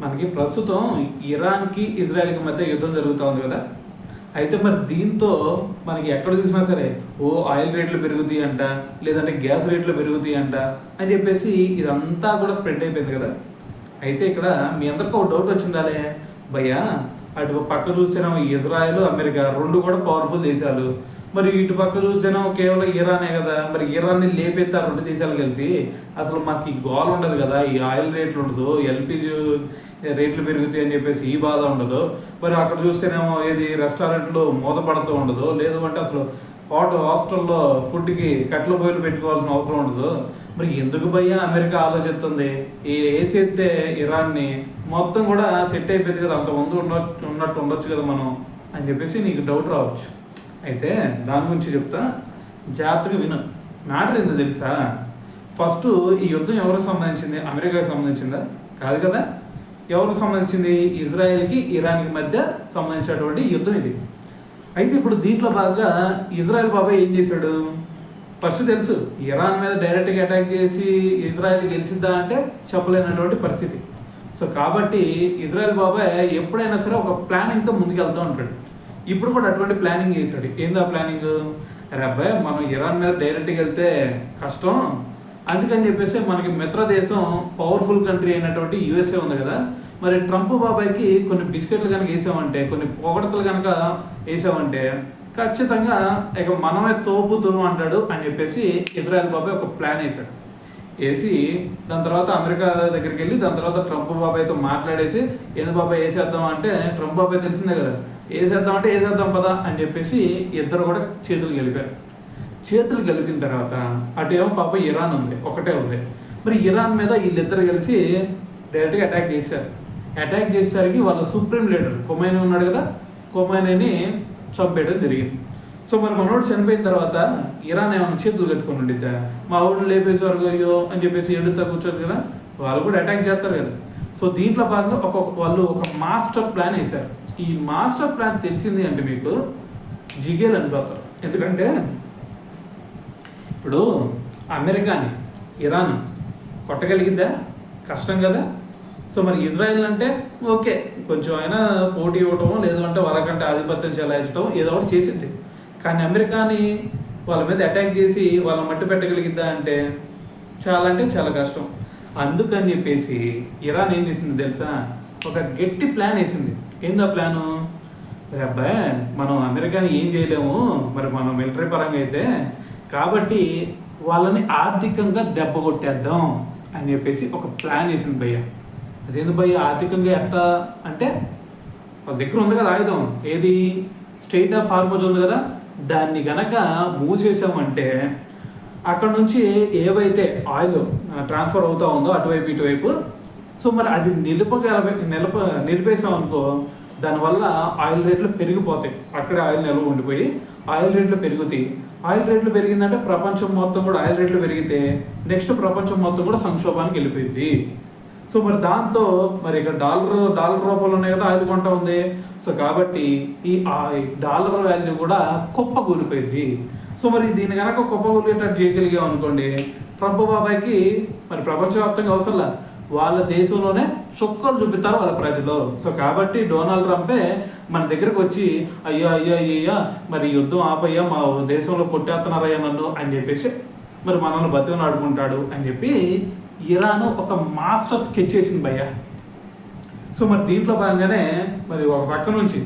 మనకి ప్రస్తుతం ఇరాన్కి ఇజ్రాయెల్కి మధ్య యుద్ధం జరుగుతూ ఉంది కదా. అయితే మరి దీంతో మనకి ఎక్కడ చూసినా సరే ఆయిల్ రేట్లు పెరుగుతాయి అంట, లేదంటే గ్యాస్ రేట్లు పెరుగుతాయి అంట అని చెప్పేసి ఇదంతా కూడా స్ప్రెడ్ అయిపోయింది కదా. అయితే ఇక్కడ మీ అందరికీ ఒక డౌట్ వచ్చిండాలే, భయ్యా అటు పక్క చూస్తేనేమో ఇజ్రాయెల్ అమెరికా రెండు కూడా పవర్ఫుల్ దేశాలు, మరి ఇటు పక్క చూస్తేనేమో కేవలం ఇరానే కదా, మరి ఇరాన్ని లేపెత్తారు రెండు దేశాలు కలిసి, అసలు మాకు ఈ గోల్ ఉండదు కదా, ఈ ఆయిల్ రేట్లు ఉండదు, ఎల్పిజి రేట్లు పెరుగుతాయి అని చెప్పేసి ఈ బాధ ఉండదు, మరి అక్కడ చూస్తేనేమో ఏది రెస్టారెంట్లు మూతపడుతూ ఉండదు, లేదు అంటే అసలు హాస్టల్లో ఫుడ్కి కట్టెల పొయ్యిలు పెట్టుకోవాల్సిన అవసరం ఉండదు, మరి ఎందుకు భయ్యా అమెరికా ఆలోచిస్తుంది ఈ వేసేస్తే ఇరాన్ని మొత్తం కూడా సెట్ అయిపోయింది కదా, అంతమంది ఉన్నట్టు ఉండొచ్చు కదా మనం అని చెప్పేసి నీకు డౌట్ రావచ్చు. అయితే దాని గురించి చెప్తా, జాగ్రత్తగా విను. మ్యాటర్ ఏందో తెలుసా, ఫస్ట్ ఈ యుద్ధం ఎవరికి సంబంధించింది? అమెరికాకి సంబంధించిందా? కాదు కదా. ఎవరికి సంబంధించింది? ఇజ్రాయెల్కి ఇరాన్కి మధ్య సంబంధించినటువంటి యుద్ధం ఇది. అయితే ఇప్పుడు దీంట్లో భాగంగా ఇజ్రాయెల్ బాబాయ్ ఏం చేశాడు? ఫస్ట్ తెలుసు, ఇరాన్ మీద డైరెక్ట్గా అటాక్ చేసి ఇజ్రాయెల్ గెలిచిద్దా అంటే చెప్పలేనటువంటి పరిస్థితి. సో కాబట్టి ఇజ్రాయెల్ బాబాయ్ ఎప్పుడైనా సరే ఒక ప్లానింగ్తో ముందుకు వెళ్తూ ఉంటాడు. ఇప్పుడు కూడా అటువంటి ప్లానింగ్ చేశాడు. ఏంది ఆ ప్లానింగ్? అరే అబ్బాయి, మనం ఇరాన్ మీద డైరెక్ట్గా వెళ్తే కష్టం, అందుకని చెప్పేసి మనకి మిత్ర దేశం పవర్ఫుల్ కంట్రీ అయినటువంటి యూఎస్ఏ ఉంది కదా, మరి ట్రంప్ బాబాయ్కి కొన్ని బిస్కెట్లు కనుక వేసామంటే, కొన్ని పొగడతలు కనుక వేసామంటే ఖచ్చితంగా ఇక మనమే తోపు తురుము అంటాడు అని చెప్పేసి ఇజ్రాయెల్ బాబాయ్ ఒక ప్లాన్ వేశాడు. వేసి దాని తర్వాత అమెరికా దగ్గరికి వెళ్ళి దాని తర్వాత ట్రంప్ బాబాయ్తో మాట్లాడేసి, ఏంది బాబాయ్ వేసేద్దాం అంటే, ట్రంప్ బాబాయ్ తెలిసిందే కదా, వేసేద్దాం అంటే వేసేద్దాం పదా అని చెప్పేసి ఇద్దరు కూడా చేతులు గెలిపారు. చేతులు గెలిపిన తర్వాత అటేమో పాప ఇరాన్ ఉంది, ఒకటే ఉంది. మరి ఇరాన్ మీద వీళ్ళిద్దరు కలిసి డైరెక్ట్గా అటాక్ చేశారు. అటాక్ చేసేసరికి వాళ్ళ సుప్రీం లీడర్ ఖొమైనీ ఉన్నాడు కదా, ఖొమైనీని చంపేయడం జరిగింది. సో మరి మనోడు చనిపోయిన తర్వాత ఇరాన్ ఏమైనా చేతులు కట్టుకొని ఉండిద్దా? మా ఊళ్ళో లేపేసి వరకు అయ్యో అని చెప్పేసి ఎడుతా కూర్చోదు కదా, వాళ్ళు కూడా అటాక్ చేస్తారు కదా. సో దీంట్లో భాగంగా వాళ్ళు ఒక మాస్టర్ ప్లాన్ వేశారు. ఈ మాస్టర్ ప్లాన్ తెలిసింది అంటే మీకు జిగేలు అనిపోతారు. ఎందుకంటే ఇప్పుడు అమెరికాని ఇరాన్ కొట్టగలిగిద్దా? కష్టం కదా. సో మరి ఇజ్రాయెల్ అంటే ఓకే, కొంచెం అయినా పోటీ ఇవ్వటం, లేదు అంటే వాళ్ళకంటే ఆధిపత్యం చెలాయించడం ఏదో ఒకటి చేసింది. కానీ అమెరికాని వాళ్ళ మీద అటాక్ చేసి వాళ్ళ మట్టి పెట్టగలిగిద్దా అంటే చాలా కష్టం. అందుకని చెప్పేసి ఇరాన్ ఏం చేసింది తెలుసా, ఒక గట్టి ప్లాన్ వేసింది. ఏందా ప్లాను? రే అబ్బాయి, మనం అమెరికాని ఏం చేయలేము, మరి మనం మిలిటరీ పరంగా అయితే, కాబట్టి వాళ్ళని ఆర్థికంగా దెబ్బ కొట్టేద్దాం అని చెప్పేసి ఒక ప్లాన్ వేసింది భయ్య. అదేంది భయ్య ఆర్థికంగా ఎట్టా అంటే, వాళ్ళ దగ్గర ఉంది కదా ఆయుధం, ఏది స్ట్రెయిట్ ఆఫ్ హార్మోజ్ ఉంది కదా, దాన్ని గనక మూసేసామంటే అక్కడ నుంచి ఏవైతే ఆయిల్ ట్రాన్స్ఫర్ అవుతూ ఉందో అటువైపు ఇటువైపు, సో మరి అది నిలిపేసాం అనుకో, దానివల్ల ఆయిల్ రేట్లు పెరిగిపోతాయి. అక్కడే ఆయిల్ నిల్వ ఉండిపోయి ఆయిల్ రేట్లు పెరుగుతాయి. ఆయిల్ రేట్లు పెరిగిందంటే ప్రపంచం మొత్తం కూడా ఆయిల్ రేట్లు పెరిగితే నెక్స్ట్ ప్రపంచం మొత్తం కూడా సంక్షోభానికి వెళ్ళిపోయింది. సో మరి దాంతో మరి ఇక్కడ డాలర్ రూపాయలు ఉన్నాయి కదా ఆయిల్ కొంటా ఉంది. సో కాబట్టి ఈ డాలర్ వాల్యూ కూడా కుప్పకూలిపోయింది. సో మరి దీన్ని కనుక కుప్పకూలిగేటట్టు చేయగలిగాం అనుకోండి, ట్రంప్ బాబాయ్కి మరి ప్రపంచవ్యాప్తంగా అవసరంలా, వాళ్ళ దేశంలోనే చుక్కలు చూపిస్తారు వాళ్ళ ప్రజలు. సో కాబట్టి డొనాల్డ్ ట్రంపే మన దగ్గరకు వచ్చి అయ్యా మరి యుద్ధం ఆపయ్యా, మా దేశంలో కొట్టేస్తున్నారయ్యా నన్ను అని చెప్పేసి మరి మనల్ని బతిని ఆడుకుంటాడు అని చెప్పి ఇరాన్ ఒక మాస్టర్ స్కెచ్ చేసింది భయ్య. సో మరి దీంట్లో భాగంగానే మరి ఒక పక్క నుంచి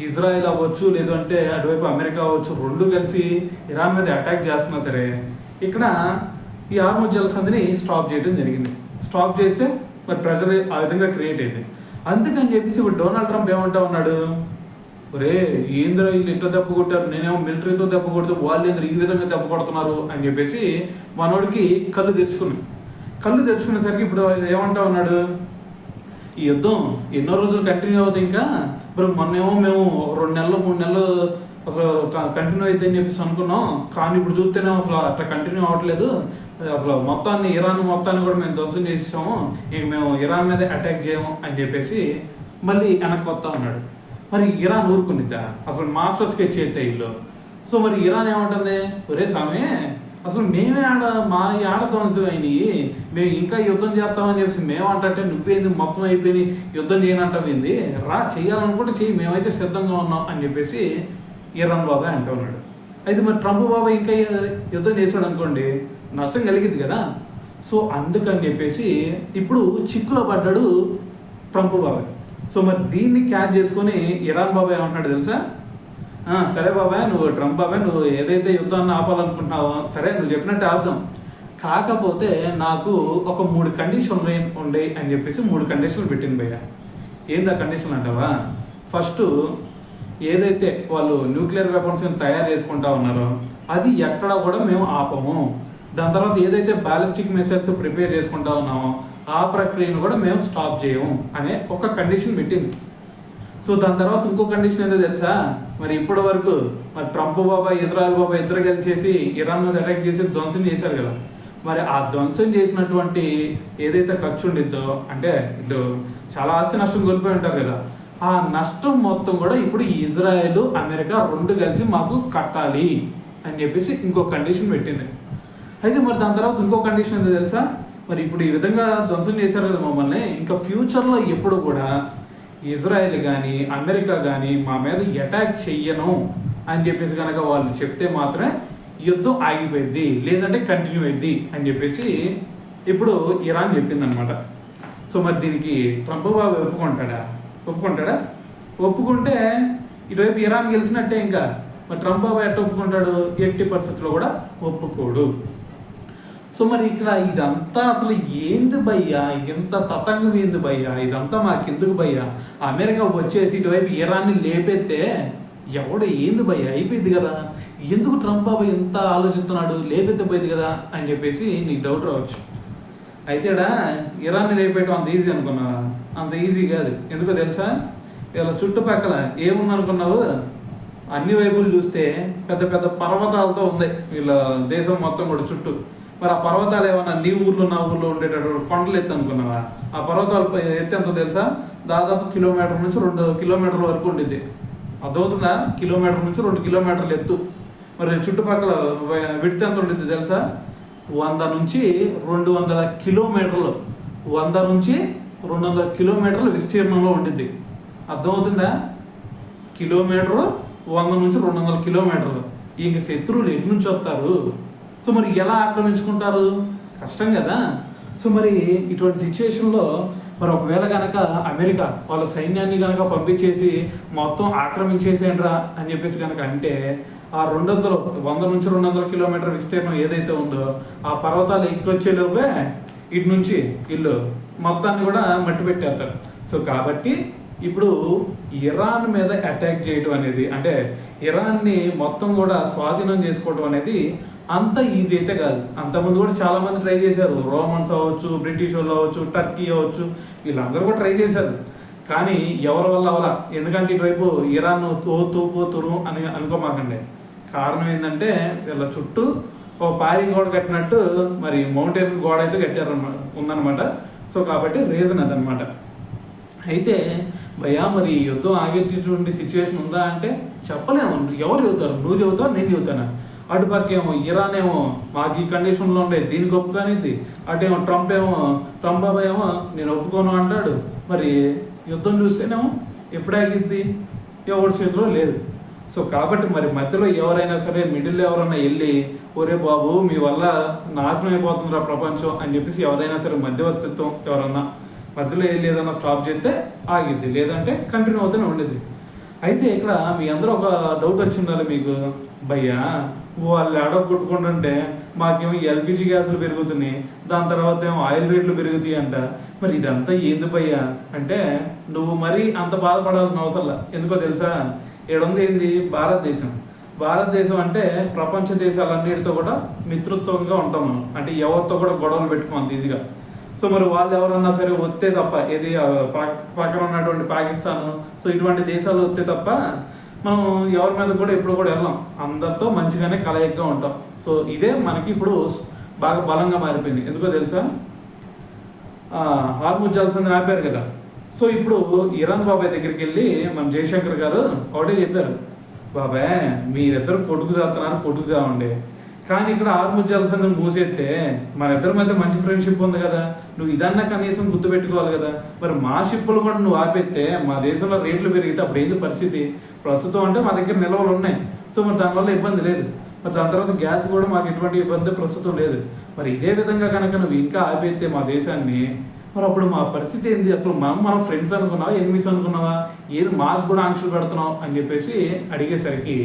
ఇజ్రాయెల్ అవ్వచ్చు, లేదు అంటే అటువైపు అమెరికా అవ్వచ్చు, రెండు కలిసి ఇరాన్ మీద అటాక్ చేస్తున్నా సరే ఇక్కడ ఈ హార్మోజ్ జలసంధిని స్టాప్ చేయడం జరిగింది. స్టాప్ చేస్తే మరి ప్రెజర్ ఆ విధంగా క్రియేట్ అయింది. అందుకని చెప్పేసి ఇప్పుడు డొనాల్డ్ ట్రంప్ ఏమంటా ఉన్నాడు, ఒరే ఏంద్రా వీళ్ళు ఇట్లా దెబ్బ కొట్టారు, నేనేమో మిలిటరీతో దెబ్బ కొడితే వాళ్ళు ఏంద్ర ఈ విధంగా దెబ్బ కొడుతున్నారు అని చెప్పేసి మనోడికి కళ్ళు తెరుచుకునేసరికి ఇప్పుడు ఏమంటా ఉన్నాడు, ఈ యుద్ధం ఎన్నో రోజులు కంటిన్యూ అవుతాయి, ఇంకా మరి మొన్నేమో మేము ఒక 2 నెలలు 3 నెలలు అసలు కంటిన్యూ అవుతాయని చెప్పేసి అనుకున్నాం, కానీ ఇప్పుడు చూస్తేనే అసలు అట్లా కంటిన్యూ అవ్వట్లేదు, అసలు ఇరాన్ మొత్తాన్ని కూడా మేము ధ్వంసం చేసాము, ఇంక మేము ఇరాన్ మీద అటాక్ చేయము అని చెప్పేసి మళ్ళీ వెనక్కి వస్తా ఉన్నాడు. మరి ఇరాన్ ఊరుకునిద్దా? అసలు మాస్టర్ స్కెచ్ అయితే ఇల్లు. సో మరి ఇరాన్ ఏమంటుంది, ఒరే స్వామి అసలు మేమే మా ఆడ ధ్వంసం అయినాయి, మేము ఇంకా యుద్ధం చేస్తామని చెప్పేసి మేము అంటే నువ్వేంది మొత్తం అయిపోయి యుద్ధం చేయనంటావేంది, రా చేయాలనుకుంటే చెయ్యి, మేమైతే సిద్ధంగా ఉన్నాం అని చెప్పేసి ఇరాన్ బాబాయ్ అంటూ ఉన్నాడు. అయితే మరి ట్రంప్ బాబాయ్ ఇంకా యుద్ధం చేశాడు అనుకోండి, నష్టం కలిగింది కదా. సో అందుకని చెప్పేసి ఇప్పుడు చిక్కులో పడ్డాడు ట్రంప్ బాబాయ్. సో మరి దీన్ని క్యాచ్ చేసుకొని ఇరాన్ బాబాయ్ ఏమంటున్నాడు తెలుసా, సరే బాబాయ్, నువ్వు ట్రంప్ బాబాయ్ నువ్వు ఏదైతే యుద్ధాన్ని ఆపాలనుకుంటున్నావో సరే నువ్వు చెప్పినట్టు ఆపుదాం, కాకపోతే నాకు ఒక 3 కండిషన్లు ఉండే అని చెప్పేసి 3 కండిషన్లు పెట్టింది భయ్య. ఏంది ఆ కండిషన్ అంటావా, ఫస్ట్ ఏదైతే వాళ్ళు న్యూక్లియర్ వెపన్స్ తయారు చేసుకుంటా ఉన్నారో అది ఎక్కడ కూడా మేము ఆపము. దాని తర్వాత ఏదైతే బ్యాలిస్టిక్ మిసైల్స్ ప్రిపేర్ చేసుకుంటా ఉన్నామో ఆ ప్రక్రియను కూడా మేము స్టాప్ చేయము అనే ఒక కండిషన్ పెట్టింది. సో దాని తర్వాత ఇంకో కండిషన్ ఏదో తెలుసా, మరి ఇప్పటి వరకు మరి ట్రంప్ బాబాయ్ ఇజ్రాయెల్ బాబాయ్ ఇద్దరు కలిసేసి ఇరాన్ మీద అటాక్ చేసి ధ్వంసం చేశారు కదా, మరి ఆ ధ్వంసం చేసినటువంటి ఏదైతే ఖర్చు ఉండిద్దో, అంటే వీళ్ళు చాలా ఆస్తి నష్టం కోల్పోయి ఉంటారు కదా, ఆ నష్టం మొత్తం కూడా ఇప్పుడు ఇజ్రాయెల్ అమెరికా 2 కలిసి మాకు కట్టాలి అని చెప్పేసి ఇంకో కండిషన్ పెట్టింది. అయితే మరి దాని తర్వాత ఇంకో కండిషన్ ఏంటో తెలుసా, మరి ఇప్పుడు ఈ విధంగా ధ్వంసం చేశారు కదా మమ్మల్ని, ఇంకా ఫ్యూచర్లో ఎప్పుడు కూడా ఇజ్రాయెల్ కానీ అమెరికా కానీ మా మీద అటాక్ చెయ్యను అని చెప్పేసి కనుక వాళ్ళు చెప్తే మాత్రమే యుద్ధం ఆగిపోయింది, లేదంటే కంటిన్యూ అయింది అని చెప్పేసి ఇప్పుడు ఇరాన్ చెప్పిందనమాట. సో మరి దీనికి ట్రంప్ బాబు ఒప్పుకుంటాడా? ఒప్పుకుంటే ఇటువైపు ఇరాన్ గెలిచినట్టే. ఇంకా మరి ట్రంప్ బాబు ఎట్ట ఒప్పుకుంటాడు, ఎట్టి పరిస్థితుల్లో కూడా ఒప్పుకోడు. సో మరి ఇక్కడ ఇదంతా అసలు ఏంది భయ్యా, ఇంత తతంగం ఏంది భయ్యా, ఇదంతా మాకెందుకు భయ్యా, అమెరికా వచ్చేసి ఇటువైపు ఇరాన్ని లేపెత్తే ఎవడు ఏంది భయ్యా, అయిపోయింది కదా, ఎందుకు ట్రంప్ బాబు ఇంత ఆలోచిస్తున్నాడు, లేపెత్తే పోయింది కదా అని చెప్పేసి నీకు డౌట్ రావచ్చు. అయితే ఇరాన్ని లేపేయటం అంత ఈజీ అనుకున్నావా, అంత ఈజీ కాదు. ఎందుకో తెలుసా, వీళ్ళ చుట్టుపక్కల ఏముందనుకున్నావు, అన్ని వైపులు చూస్తే పెద్ద పెద్ద పర్వతాలతో ఉంది వీళ్ళ దేశం మొత్తం కూడా చుట్టూ. మరి ఆ పర్వతాలు ఏమన్నా నీ ఊర్లో నా ఊర్లో ఉండేటటువంటి కొండలు ఎత్తు అనుకున్నావా, ఆ పర్వతాలు ఎత్తు ఎంతో తెలుసా, దాదాపు కిలోమీటర్ నుంచి 2 కిలోమీటర్ల వరకు ఉండిద్ది. అర్థమవుతుందా, కిలోమీటర్ నుంచి 2 కిలోమీటర్లు ఎత్తు. మరి చుట్టుపక్కల విడత ఎంత ఉండిద్ది తెలుసా, 100 నుంచి 200 కిలోమీటర్లు, 100 నుంచి 200 కిలోమీటర్ల విస్తీర్ణంలో ఉండిద్ది. అర్థమవుతుందా, కిలోమీటరు 100 నుంచి 200 కిలోమీటర్లు. ఇంక శత్రువులు ఎటు నుంచి వస్తారు, సో మరి ఎలా ఆక్రమించుకుంటారు, కష్టం కదా. సో మరి ఇటువంటి సిచ్యువేషన్లో మరి ఒకవేళ కనుక అమెరికా వాళ్ళ సైన్యాన్ని కనుక పంపించేసి మొత్తం ఆక్రమించేసేయండిరా అని చెప్పేసి కనుక అంటే ఆ 100 నుంచి 200 కిలోమీటర్ విస్తీర్ణం ఏదైతే ఉందో ఆ పర్వతాలు ఎక్కొచ్చేలోపే ఇటు నుంచి వీళ్ళు మొత్తాన్ని కూడా మట్టి పెట్టేస్తారు. సో కాబట్టి ఇప్పుడు ఇరాన్ మీద అటాక్ చేయడం అనేది, అంటే ఇరాన్ని మొత్తం కూడా స్వాధీనం చేసుకోవడం అనేది అంత ఈజీ అయితే కాదు. అంతకుముందు కూడా చాలామంది ట్రై చేశారు, రోమన్స్ అవ్వచ్చు, బ్రిటిష్ వాళ్ళు అవ్వచ్చు, టర్కీ అవ్వచ్చు, వీళ్ళందరూ కూడా ట్రై చేశారు. కానీ ఎవరి వల్ల అవలా, ఎందుకంటే ఇటువైపు ఇరాన్ తూపోతురు అని అనుకోమాకండి. కారణం ఏంటంటే వీళ్ళ చుట్టూ ఓ పారి గోడ కట్టినట్టు మరి మౌంటైన్ గోడ అయితే ఉందన్నమాట. సో కాబట్టి రీజన్ అదనమాట. అయితే భయ్యా మరి యుద్ధం ఆగేటటువంటి సిచ్యువేషన్ ఉందా అంటే చెప్పలేము. ఎవరు చెబుతారు, నువ్వు చెబుతావు, నేను చెబుతాను. అటుపక్క ఏమో ఇరాన్ ఏమో మాకు ఈ కండిషన్లో ఉండే దీనికి ఒప్పుకానిది, అటేమో ట్రంప్ బాబాయ్ ఏమో నేను ఒప్పుకోను అంటాడు. మరి యుద్ధం చూస్తేనేమో ఎప్పుడాగిద్ది, ఎవరి చేతిలో లేదు. సో కాబట్టి మరి మధ్యలో ఎవరైనా సరే మిడిల్ ఎవరైనా వెళ్ళి ఒరే బాబు మీ వల్ల నాశనం అయిపోతుందిరా ప్రపంచం అని చెప్పేసి ఎవరైనా సరే మధ్యవర్తిత్వం ఎవరన్నా మధ్యలో ఏదైనా స్టాప్ చేస్తే ఆగిద్ది, లేదంటే కంటిన్యూ అవుతూనే ఉండేది. అయితే ఇక్కడ మీ అందరూ ఒక డౌట్ వచ్చి ఉండాలి మీకు, భయ్యా వాళ్ళు అడవ కొట్టుకుంటుంటే మాకేమో ఎల్పిజి గ్యాసులు పెరుగుతున్నాయి, దాని తర్వాత ఏమో ఆయిల్ రేట్లు పెరుగుతాయి అంట, మరి ఇదంతా ఏంది భయ్యా అంటే నువ్వు మరీ అంత బాధపడాల్సిన అవసరం. ఎందుకో తెలుసా, ఏడుంది ఏంది భారతదేశం అంటే ప్రపంచ దేశాలన్నిటితో కూడా మిత్రత్వంగా ఉంటాం మనం, అంటే ఎవరితో కూడా గొడవలు పెట్టుకోం అంత ఈజీగా. సో మరి వాళ్ళు ఎవరన్నా సరే వస్తే తప్ప, ఏది పక్కన ఉన్నటువంటి పాకిస్తాన్, సో ఇటువంటి దేశాలు వస్తే తప్ప మనం ఎవరి మీద కూడా ఎప్పుడు కూడా వెళ్ళాం, అందరితో మంచిగానే కలయికగా ఉంటాం. సో ఇదే మనకి ఇప్పుడు బాగా బలంగా మారిపోయింది. ఎందుకో తెలుసా, హార్ముజ్ జలసంధిని ఆపారు కదా. సో ఇప్పుడు ఇరాన్ బాబాయ్ దగ్గరికి వెళ్ళి మన జయశంకర్ గారు ఒకటే చెప్పారు, బాబాయ్ మీరిద్దరు కొట్టుకు చావండి, కానీ ఇక్కడ ఆర్మూర్ జలసంధిని మూసేస్తే మన ఇద్దరి మధ్య మంచి ఫ్రెండ్షిప్ ఉంది కదా, నువ్వు ఇదన్నా కనీసం గుర్తుపెట్టుకోవాలి కదా. మరి మా షిప్పులు కూడా నువ్వు ఆపేస్తే మా దేశంలో రేట్లు పెరిగితే అప్పుడు ఏంది పరిస్థితి? ప్రస్తుతం అంటే మా దగ్గర నిల్వలు ఉన్నాయి, సో మరి దానివల్ల ఇబ్బంది లేదు. మరి దాని తర్వాత గ్యాస్ కూడా మాకు ఎటువంటి ఇబ్బంది ప్రస్తుతం లేదు. మరి ఇదే విధంగా కనుక నువ్వు ఇంకా ఆపేస్తే మా దేశాన్ని, మరి అప్పుడు మా పరిస్థితి ఏంది? అసలు మనం ఫ్రెండ్స్ అనుకున్నావా, ఎనిమిస్ అనుకున్నావా, ఏది మాకు కూడా ఆంక్షలు పెడుతున్నావు అని చెప్పేసి అడిగేసరికి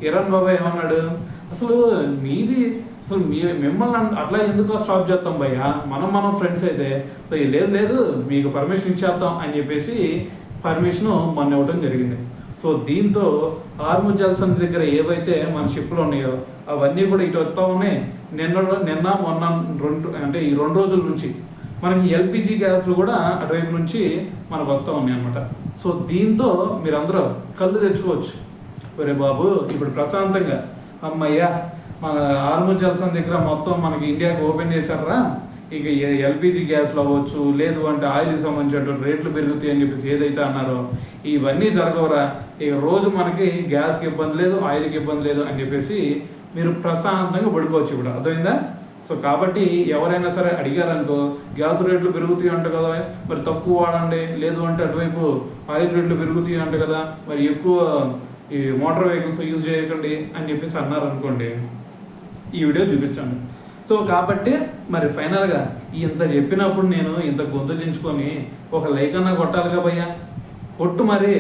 ఇరాన్ బాబా ఏమన్నాడు, అసలు మీది అసలు మిమ్మల్ని అట్లా ఎందుకో స్టాప్ చేస్తాం భయ్యా, మనం ఫ్రెండ్స్ అయితే, సో లేదు లేదు మీకు పర్మిషన్ ఇచ్చేస్తాం అని చెప్పేసి పర్మిషన్ మొన్న ఇవ్వడం జరిగింది. సో దీంతో ఆర్మూర్ జలసంధి దగ్గర ఏవైతే మన షిప్లు ఉన్నాయో అవన్నీ కూడా ఇటు వస్తూ ఉన్నాయి. నిన్న మొన్న అంటే ఈ 2 రోజుల నుంచి మనకి ఎల్పిజి గ్యాస్లు కూడా అటువైపు నుంచి మనకు వస్తూ ఉన్నాయి అన్నమాట. సో దీంతో మీరందరూ కళ్ళు తెచ్చుకోవచ్చు, ఒరే బాబు ఇప్పుడు ప్రశాంతంగా అమ్మయ్యా మన ఆర్మూర్ జలసంధి దగ్గర మొత్తం మనకి ఇండియాకి ఓపెన్ చేశారా, ఇక ఎల్పిజి గ్యాస్లు అవ్వచ్చు, లేదు అంటే ఆయిల్కి సంబంధించిన రేట్లు పెరుగుతాయి అని చెప్పేసి ఏదైతే అన్నారో ఇవన్నీ జరగవరా, ఇక రోజు మనకి గ్యాస్కి ఇబ్బంది లేదు, ఆయిల్కి ఇబ్బంది లేదు అని చెప్పేసి మీరు ప్రశాంతంగా పడుకోవచ్చు ఇప్పుడు, అర్థమైందా? సో కాబట్టి ఎవరైనా సరే అడిగారనుకో గ్యాస్ రేట్లు పెరుగుతాయి అంట కదా, మరి తక్కువ వాడండి, లేదు అంటే అటువైపు ఆయిల్ రేట్లు పెరుగుతాయి అంట కదా, మరి ఎక్కువ ఈ మోటార్ వెహికల్స్ యూజ్ చేయకండి అని చెప్పేసి అన్నారనుకోండి, ఈ వీడియో చూపించాను. సో కాబట్టి మరి ఫైనల్గా ఇంత చెప్పినప్పుడు నేను ఇంత గొంతు చించుకొని ఒక లైక్ అన్నా కొట్టాలిగా భయ్యా, కొట్టు మరి.